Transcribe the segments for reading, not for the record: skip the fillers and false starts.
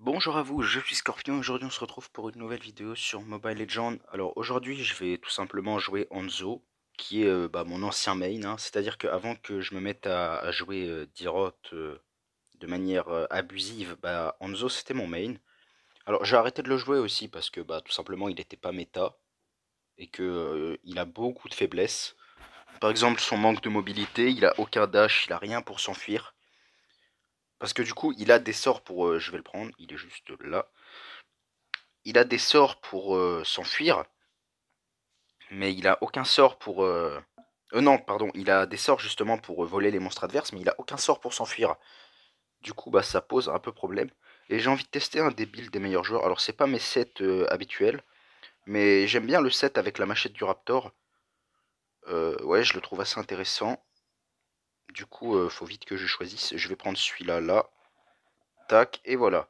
Bonjour à vous, je suis Scorpion et aujourd'hui on se retrouve pour une nouvelle vidéo sur Mobile Legends. Alors aujourd'hui je vais tout simplement jouer Hanzo, qui est mon ancien main, hein. C'est-à-dire qu'avant que je me mette à jouer Dirot de manière abusive, Hanzo c'était mon main. Alors j'ai arrêté de le jouer aussi parce que tout simplement il n'était pas méta et que il a beaucoup de faiblesses. Par exemple son manque de mobilité, il a aucun dash, il a rien pour s'enfuir. Parce que du coup il a des sorts pour... je vais le prendre, il est juste là. Il a des sorts pour s'enfuir, mais il a aucun sort pour... non, pardon, il a des sorts justement pour voler les monstres adverses, mais il a aucun sort pour s'enfuir. Du coup, ça pose un peu problème. Et j'ai envie de tester un des builds des meilleurs joueurs. Alors, c'est pas mes sets habituels, mais j'aime bien le set avec la machette du Raptor. Ouais, je le trouve assez intéressant. Du coup, faut vite que je choisisse. Je vais prendre celui-là, là. Tac, et voilà.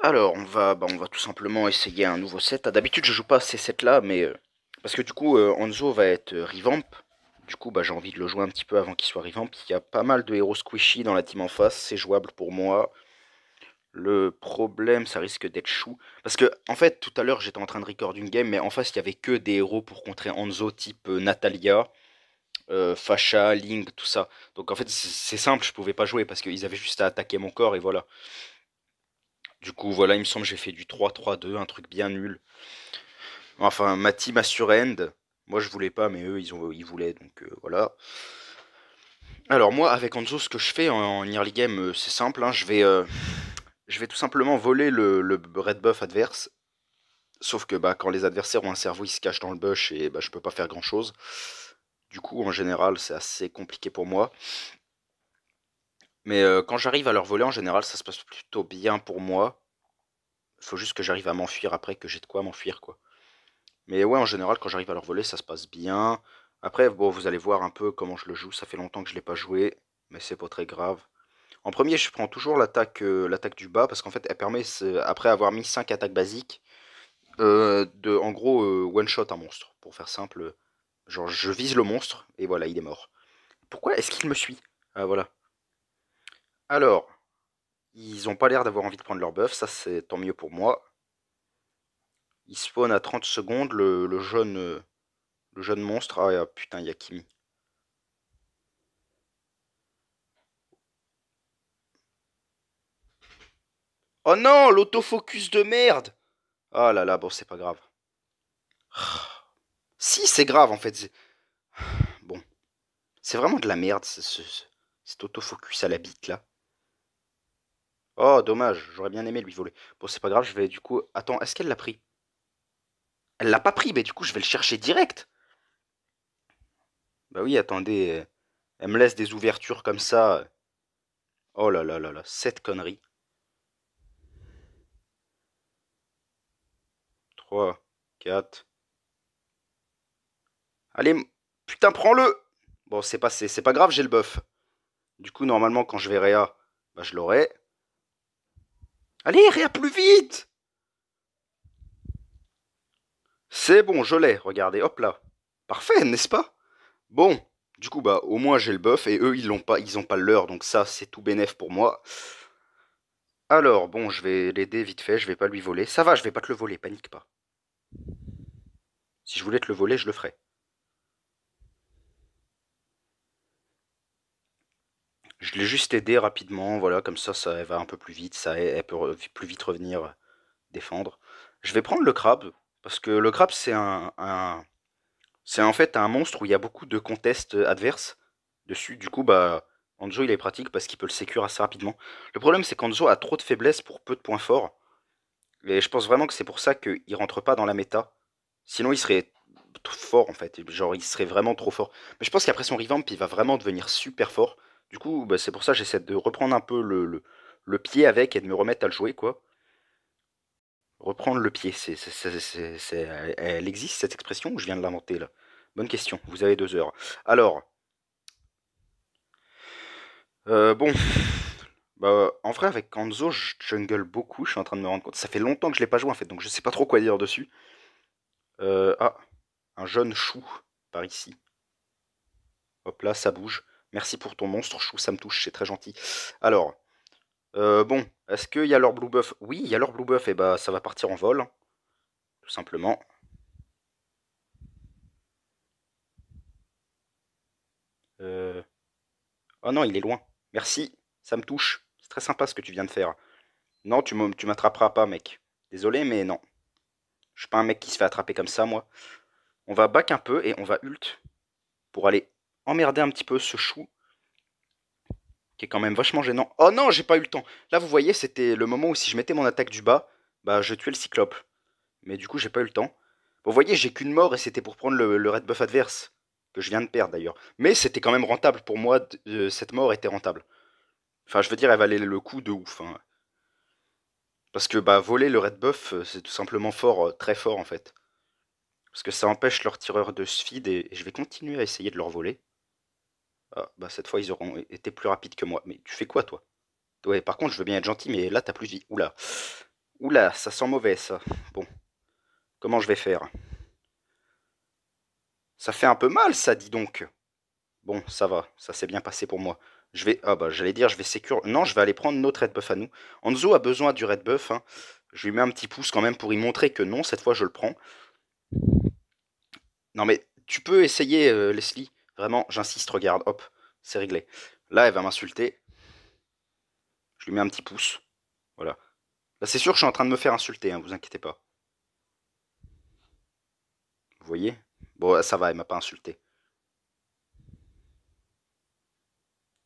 Alors, on va tout simplement essayer un nouveau set. D'habitude, je joue pas à ces sets-là, mais parce que du coup, Hanzo va être revamp. Du coup, j'ai envie de le jouer un petit peu avant qu'il soit revamp. Il y a pas mal de héros squishy dans la team en face, c'est jouable pour moi. Le problème, ça risque d'être chou. Parce que, en fait, tout à l'heure, j'étais en train de record une game, mais en face, il y avait que des héros pour contrer Hanzo, type Natalia, Fasha, Ling, tout ça. Donc, en fait, c'est simple, je pouvais pas jouer parce qu'ils avaient juste à attaquer mon corps et voilà. Du coup, voilà, il me semble que j'ai fait du 3-3-2, un truc bien nul. Enfin, ma team a surend. Moi, je voulais pas, mais eux, ils voulaient, donc voilà. Alors, moi, avec Hanzo, ce que je fais en early game, c'est simple, hein, je vais tout simplement voler le red buff adverse. Sauf que quand les adversaires ont un cerveau, ils se cachent dans le bush et je peux pas faire grand chose. Du coup, en général, c'est assez compliqué pour moi. Mais quand j'arrive à leur voler, en général, ça se passe plutôt bien pour moi. Il faut juste que j'arrive à m'enfuir après, que j'ai de quoi m'enfuir, quoi. Mais ouais, en général, quand j'arrive à leur voler, ça se passe bien. Après, bon, vous allez voir un peu comment je le joue. Ça fait longtemps que je l'ai pas joué, mais c'est pas très grave. En premier, je prends toujours l'attaque du bas, parce qu'en fait, elle permet, après avoir mis 5 attaques basiques, de, en gros, one-shot un monstre. Pour faire simple, genre, je vise le monstre, et voilà, il est mort. Pourquoi est-ce qu'il me suit? Ah, voilà. Alors, ils ont pas l'air d'avoir envie de prendre leur buff, ça c'est tant mieux pour moi. Il spawn à 30 secondes, le jeune monstre. Ah putain, il y a Kimi. Oh non, l'autofocus de merde. Oh là là, bon, c'est pas grave. Si, c'est grave en fait. Bon, c'est vraiment de la merde, cet autofocus à la bite là. Oh, dommage, j'aurais bien aimé lui voler. Bon, c'est pas grave, je vais du coup... Attends, est-ce qu'elle l'a pris? Elle l'a pas pris, mais du coup, je vais le chercher direct. Bah oui, attendez, elle me laisse des ouvertures comme ça. Oh là là là là, cette connerie. 3, 4. Allez, putain, prends-le. Bon, c'est pas grave, j'ai le buff. Du coup, normalement, quand je vais Réa, je l'aurai. Allez, Réa, plus vite. C'est bon, je l'ai, regardez, hop là. Parfait, n'est-ce pas? Bon, du coup, au moins j'ai le buff, et eux, ils ont pas le leur, donc ça, c'est tout bénef pour moi. Alors, bon, je vais l'aider vite fait, je vais pas lui voler. Ça va, je vais pas te le voler, panique pas. Si je voulais te le voler, je le ferais. Je l'ai juste aidé rapidement, voilà, comme ça elle va un peu plus vite, elle peut plus vite revenir défendre. Je vais prendre le crabe, parce que le crabe, c'est en fait un monstre où il y a beaucoup de contests adverses dessus. Du coup, Hanzo il est pratique parce qu'il peut le sécure assez rapidement. Le problème, c'est qu'Hanzo a trop de faiblesses pour peu de points forts. Et je pense vraiment que c'est pour ça qu'il rentre pas dans la méta. Sinon, il serait trop fort en fait. Genre, il serait vraiment trop fort. Mais je pense qu'après son revamp, il va vraiment devenir super fort. Du coup, c'est pour ça que j'essaie de reprendre un peu le pied avec et de me remettre à le jouer, quoi. Reprendre le pied, elle existe cette expression ou je viens de l'inventer là? Bonne question, vous avez 2 heures. Alors, bon, en vrai avec Kanzo, je jungle beaucoup, je suis en train de me rendre compte. Ça fait longtemps que je l'ai pas joué en fait, donc je sais pas trop quoi dire dessus. Ah, un jeune chou par ici. Hop là, ça bouge. Merci pour ton monstre chou, ça me touche, c'est très gentil. Alors, bon, Est-ce qu'il y a leur blue buff? Oui, il y a leur blue buff, et bah ça va partir en vol, hein, tout simplement. Euh... Oh non, il est loin. Merci, ça me touche. C'est très sympa ce que tu viens de faire. Non, tu m'attraperas pas, mec. Désolé, mais non. Je suis pas un mec qui se fait attraper comme ça, moi. On va back un peu et on va ult pour aller emmerder un petit peu ce chou qui est quand même vachement gênant. Oh non, j'ai pas eu le temps. Là, vous voyez, c'était le moment où si je mettais mon attaque du bas, bah je tuais le cyclope. Mais du coup, j'ai pas eu le temps. Bon, vous voyez, j'ai qu'une mort et c'était pour prendre le red buff adverse, que je viens de perdre d'ailleurs. Mais c'était quand même rentable pour moi, cette mort était rentable. Enfin, je veux dire, elle valait le coup de ouf, hein. Parce que bah voler le red buff, c'est tout simplement fort, très fort en fait. Parce que ça empêche leurs tireurs de se feed et je vais continuer à essayer de leur voler. Ah, bah cette fois ils auront été plus rapides que moi. Mais tu fais quoi toi? Ouais, par contre je veux bien être gentil, mais là t'as plus de vie. Oula. Oula, ça sent mauvais ça. Bon, comment je vais faire? Ça fait un peu mal ça, dis donc. Bon, ça va, ça s'est bien passé pour moi. Je vais. Ah bah j'allais dire je vais sécure. Non, je vais aller prendre notre red buff à nous. Anzo a besoin du red buff, hein. Je lui mets un petit pouce quand même pour y montrer que non, cette fois je le prends. Non mais tu peux essayer, Leslie. Vraiment, j'insiste, regarde, hop, c'est réglé. Là, elle va m'insulter. Je lui mets un petit pouce. Voilà. Là, c'est sûr, je suis en train de me faire insulter, hein, vous inquiétez pas. Vous voyez? Bon, ça va, elle m'a pas insulté.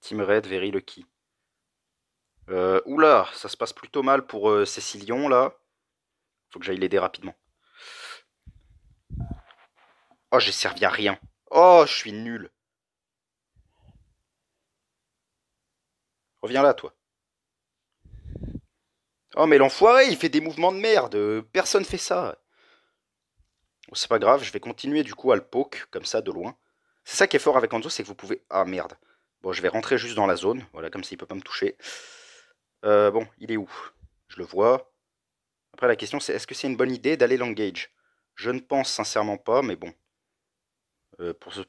Team Red, Very Lucky. Oula, ça se passe plutôt mal pour Cécilion, là. Faut que j'aille l'aider rapidement. Oh, j'ai servi à rien. Oh, je suis nul. Reviens là, toi. Oh, mais l'enfoiré, il fait des mouvements de merde. Personne fait ça. Bon, c'est pas grave, je vais continuer du coup à le poke, comme ça, de loin. C'est ça qui est fort avec Hanzo, c'est que vous pouvez... Ah, merde. Bon, je vais rentrer juste dans la zone. Voilà, comme ça, il peut pas me toucher. Bon, il est où? Je le vois. Après, la question, c'est est-ce que c'est une bonne idée d'aller l'engage? Je ne pense sincèrement pas, mais bon.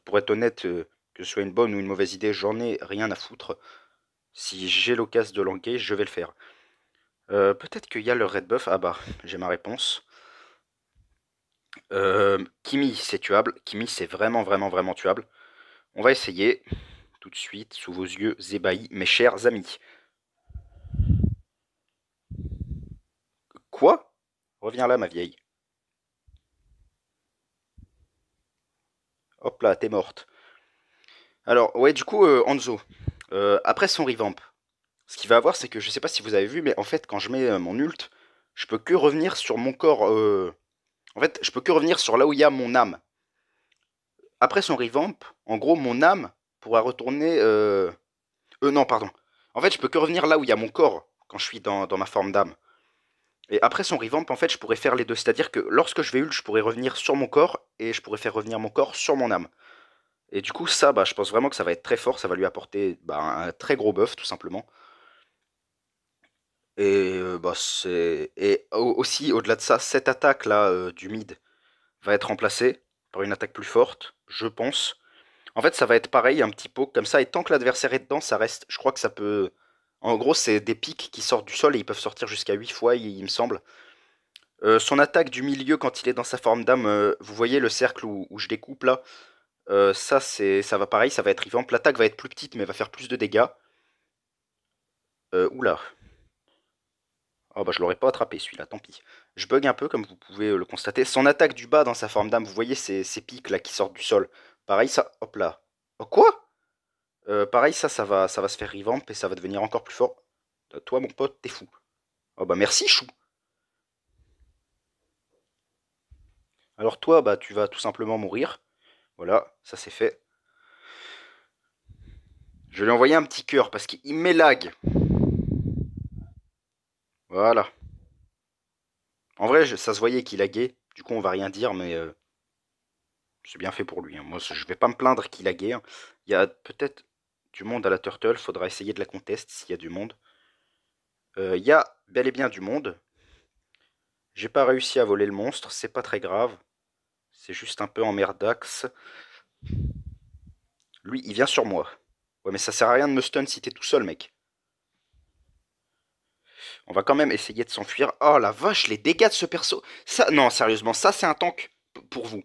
Pour être honnête, que ce soit une bonne ou une mauvaise idée, j'en ai rien à foutre. Si j'ai l'occasion de l'engage, je vais le faire. Peut-être qu'il y a le red buff. Ah bah, j'ai ma réponse. Kimi, c'est tuable. Kimi, c'est vraiment, vraiment, vraiment tuable. On va essayer tout de suite, sous vos yeux ébahis, mes chers amis. Quoi? Reviens là, ma vieille. Hop là, t'es morte. Alors, ouais, du coup, Hanzo, après son revamp, ce qu'il va avoir, c'est que je sais pas si vous avez vu, mais en fait, quand je mets mon ult, je peux que revenir sur mon corps. En fait, je peux que revenir sur là où il y a mon âme. Après son revamp, en gros, mon âme pourra retourner. Non, pardon. En fait, je peux que revenir là où il y a mon corps quand je suis dans ma forme d'âme. Et après son revamp, en fait, je pourrais faire les deux. C'est-à-dire que lorsque je vais ult, je pourrais revenir sur mon corps et je pourrais faire revenir mon corps sur mon âme. Et du coup, ça, bah, je pense vraiment que ça va être très fort. Ça va lui apporter bah, un très gros buff, tout simplement. Et bah, c'est et aussi au-delà de ça, cette attaque là du mid va être remplacée par une attaque plus forte, je pense. En fait, ça va être pareil, un petit poke comme ça. Et tant que l'adversaire est dedans, ça reste. Je crois que ça peut. En gros, c'est des pics qui sortent du sol et ils peuvent sortir jusqu'à 8 fois, il me semble. Son attaque du milieu quand il est dans sa forme d'âme, vous voyez le cercle où je découpe là. Ça va pareil, ça va être revamp. L'attaque va être plus petite mais va faire plus de dégâts. Oula. Oh bah je l'aurais pas attrapé celui-là, tant pis. Je bug un peu comme vous pouvez le constater. Son attaque du bas dans sa forme d'âme, vous voyez ces pics là qui sortent du sol. Pareil ça, hop là. Oh quoi? Pareil ça va se faire revamp et ça va devenir encore plus fort. Toi mon pote, t'es fou. Oh bah merci chou. Alors toi bah tu vas tout simplement mourir. Voilà, ça c'est fait. Je vais lui envoyer un petit cœur parce qu'il m'élag. Voilà. En vrai, ça se voyait qu'il laguait. Du coup, on va rien dire, mais c'est bien fait pour lui, hein. Moi, je vais pas me plaindre qu'il laguait, hein. Il y a peut-être du monde à la Turtle. Faudra essayer de la contest s'il y a du monde. Il y a bel et bien du monde. J'ai pas réussi à voler le monstre. C'est pas très grave. C'est juste un peu emmerdax. Lui, il vient sur moi. Ouais, mais ça sert à rien de me stun si t'es tout seul, mec. On va quand même essayer de s'enfuir. Oh la vache, les dégâts de ce perso. Ça, non, sérieusement, ça c'est un tank pour vous.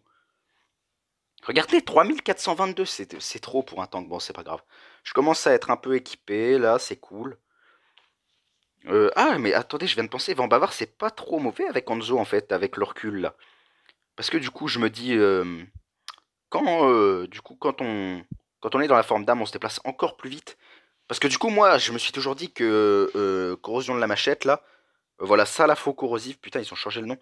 Regardez, 3422, c'est trop pour un tank. Bon, c'est pas grave. Je commence à être un peu équipé, là, c'est cool. Ah, mais attendez, je viens de penser, Van Bavard, c'est pas trop mauvais avec Hanzo, en fait, avec le recul, là. Parce que du coup, je me dis, quand on est dans la forme d'âme, on se déplace encore plus vite. Parce que du coup, moi, je me suis toujours dit que corrosion de la machette, là, voilà, ça, la faux corrosive, putain, ils ont changé le nom.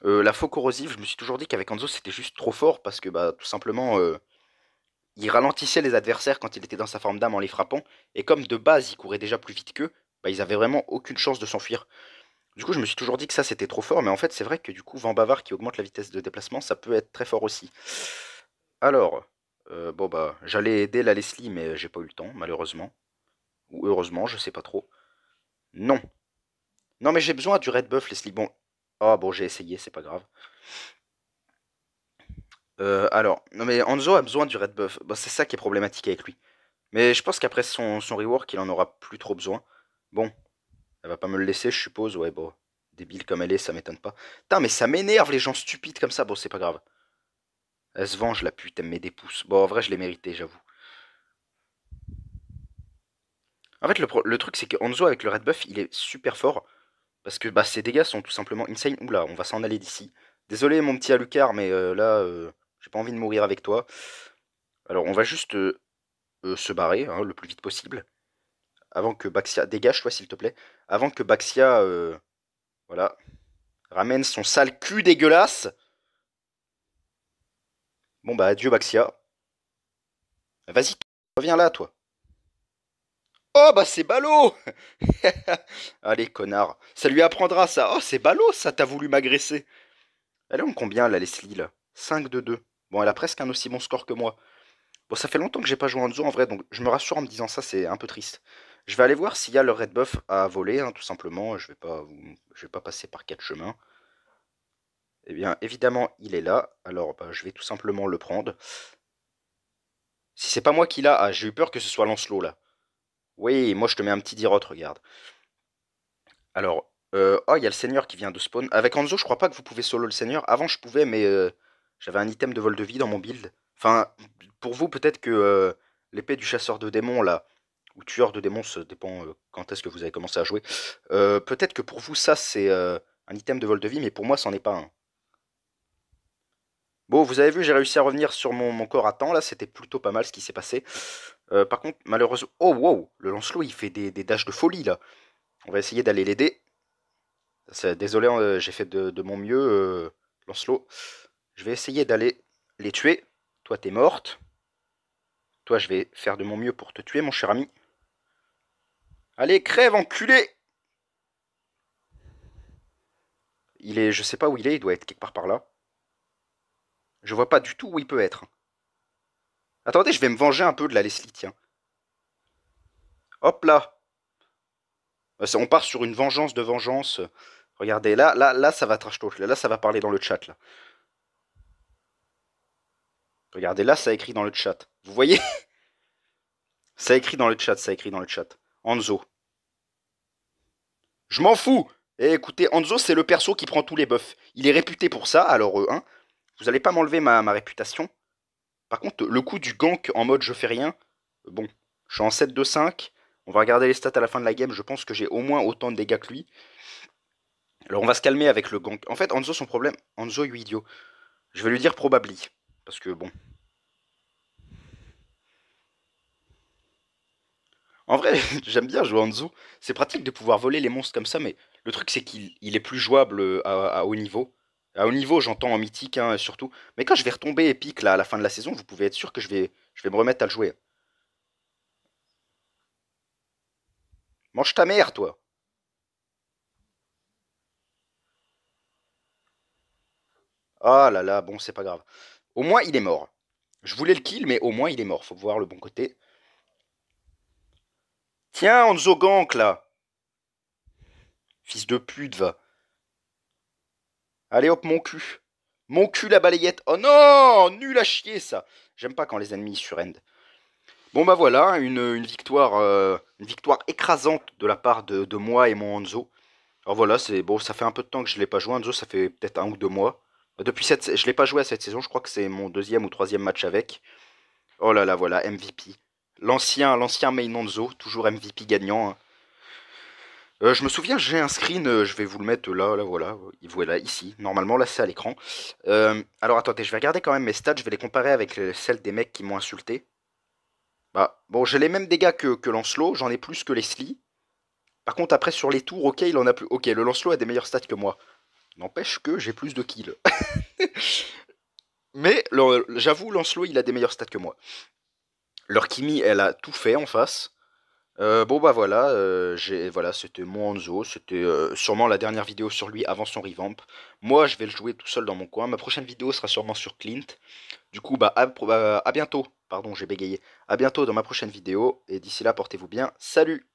La faux corrosive, je me suis toujours dit qu'avec Hanzo, c'était juste trop fort, parce que, bah, tout simplement, il ralentissait les adversaires quand il était dans sa forme d'âme en les frappant, et comme de base, il courait déjà plus vite qu'eux, bah, ils avaient vraiment aucune chance de s'enfuir. Du coup, je me suis toujours dit que ça, c'était trop fort, mais en fait, c'est vrai que du coup, Vent Bavard qui augmente la vitesse de déplacement, ça peut être très fort aussi. Alors, bon bah, j'allais aider la Leslie, mais j'ai pas eu le temps, malheureusement. Ou heureusement, je sais pas trop. Non. Non, mais j'ai besoin du red buff, Leslie. Bon. Ah bon, j'ai essayé, c'est pas grave. Alors, non mais Hanzo a besoin du red buff. Bah, c'est ça qui est problématique avec lui. Mais je pense qu'après son rework, il en aura plus trop besoin. Bon, elle va pas me le laisser, je suppose. Ouais, bon. Débile comme elle est, ça m'étonne pas. Putain, mais ça m'énerve les gens stupides comme ça. Bon, c'est pas grave. Elle se venge, la pute, elle me met des pouces. Bon, en vrai, je l'ai mérité, j'avoue. En fait, le truc, c'est que Hanzo, avec le red buff, il est super fort. Parce que bah, ses dégâts sont tout simplement insane. Oula, on va s'en aller d'ici. Désolé, mon petit Alucard, mais là, j'ai pas envie de mourir avec toi. Alors, on va juste se barrer hein, le plus vite possible. Avant que Baxia. Dégage-toi, s'il te plaît. Avant que Baxia. Voilà. Ramène son sale cul dégueulasse. Bon, bah, adieu, Baxia. Vas-y, reviens là, toi. Oh, bah, c'est ballot. Allez, connard. Ça lui apprendra ça. Oh, c'est ballot, ça, t'as voulu m'agresser. Elle est en combien, la Leslie, là? 5 de 2. Bon, elle a presque un aussi bon score que moi. Bon, ça fait longtemps que j'ai pas joué en Hanzo, en vrai, donc je me rassure en me disant ça, c'est un peu triste. Je vais aller voir s'il y a le red buff à voler, hein, tout simplement. Je vais pas passer par 4 chemins. Eh bien, évidemment, il est là. Alors, bah, je vais tout simplement le prendre. Si c'est pas moi qui l'a... Ah, j'ai eu peur que ce soit Lancelot, là. Oui, moi, je te mets un petit dirot, regarde. Alors, oh, il y a le seigneur qui vient de spawn. Avec Hanzo, je crois pas que vous pouvez solo le seigneur. Avant, je pouvais, mais j'avais un item de vol de vie dans mon build. Enfin, pour vous, peut-être que l'épée du chasseur de démons, là, ou tueur de démons, ça dépend quand est-ce que vous avez commencé à jouer. Peut-être que pour vous, ça, c'est un item de vol de vie, mais pour moi, c'en est pas un. Bon, vous avez vu, j'ai réussi à revenir sur mon corps à temps, là, c'était plutôt pas mal ce qui s'est passé. Par contre, malheureusement... Oh, wow, le Lancelot, il fait des dashs de folie, là. On va essayer d'aller l'aider. Désolé, j'ai fait de mon mieux, Lancelot. Je vais essayer d'aller les tuer. Toi, t'es morte. Toi, je vais faire de mon mieux pour te tuer, mon cher ami. Allez, crève, enculé! Il est, je sais pas où il est doit être quelque part par là. Je vois pas du tout où il peut être. Attendez, je vais me venger un peu de la Leslie, tiens. Hop là! On part sur une vengeance de vengeance. Regardez, là, ça va trash talk. Là, ça va parler dans le chat, là. Regardez, là, ça écrit dans le chat. Vous voyez? Ça écrit dans le chat, ça écrit dans le chat. Hanzo. Je m'en fous. Eh, écoutez, Hanzo, c'est le perso qui prend tous les buffs. Il est réputé pour ça, alors hein, vous allez pas m'enlever ma réputation. Par contre, le coup du gank en mode je fais rien, bon, je suis en 7-2-5. On va regarder les stats à la fin de la game. Je pense que j'ai au moins autant de dégâts que lui. Alors on va se calmer avec le gank. En fait, Hanzo, son problème, Hanzo, est idiot. Je vais lui dire probably. Parce que bon. En vrai, j'aime bien jouer Hanzo. C'est pratique de pouvoir voler les monstres comme ça, mais le truc c'est qu'il est plus jouable à haut niveau. À haut niveau, j'entends en mythique hein, surtout. Mais quand je vais retomber épique là à la fin de la saison, vous pouvez être sûr que je vais me remettre à le jouer. Mange ta mère, toi. Ah là là, bon, c'est pas grave. Au moins, il est mort. Je voulais le kill, mais au moins, il est mort. Faut voir le bon côté. Tiens, Hanzo gank là. Fils de pute, va. Allez hop, mon cul. Mon cul, la balayette. Oh non, nul à chier ça. J'aime pas quand les ennemis surrend. Bon bah voilà, une victoire écrasante de la part de moi et mon Hanzo. Alors voilà, c'est bon, ça fait un peu de temps que je l'ai pas joué, Hanzo, ça fait peut-être 1 ou 2 mois. Depuis je l'ai pas joué à cette saison, je crois que c'est mon deuxième ou troisième match avec. Oh là là, voilà, MVP. L'ancien main Hanzo, toujours MVP gagnant, hein. Je me souviens, j'ai un screen, je vais vous le mettre là, voilà, voilà, ici. Normalement, là, c'est à l'écran. Alors attendez, je vais regarder quand même mes stats, je vais les comparer avec celles des mecs qui m'ont insulté. Bah, bon, j'ai les mêmes dégâts que Lancelot, j'en ai plus que Leslie. Par contre, après, sur les tours, ok, il en a plus. Ok, le Lancelot a des meilleures stats que moi. N'empêche que j'ai plus de kills. Mais j'avoue, Lancelot, il a des meilleures stats que moi. Leur Kimi, elle a tout fait en face. Bon bah voilà, voilà, c'était mon Hanzo, c'était sûrement la dernière vidéo sur lui avant son revamp. Moi, je vais le jouer tout seul dans mon coin. Ma prochaine vidéo sera sûrement sur Clint. Du coup, bah à bientôt. Pardon, j'ai bégayé. À bientôt dans ma prochaine vidéo. Et d'ici là, portez-vous bien. Salut!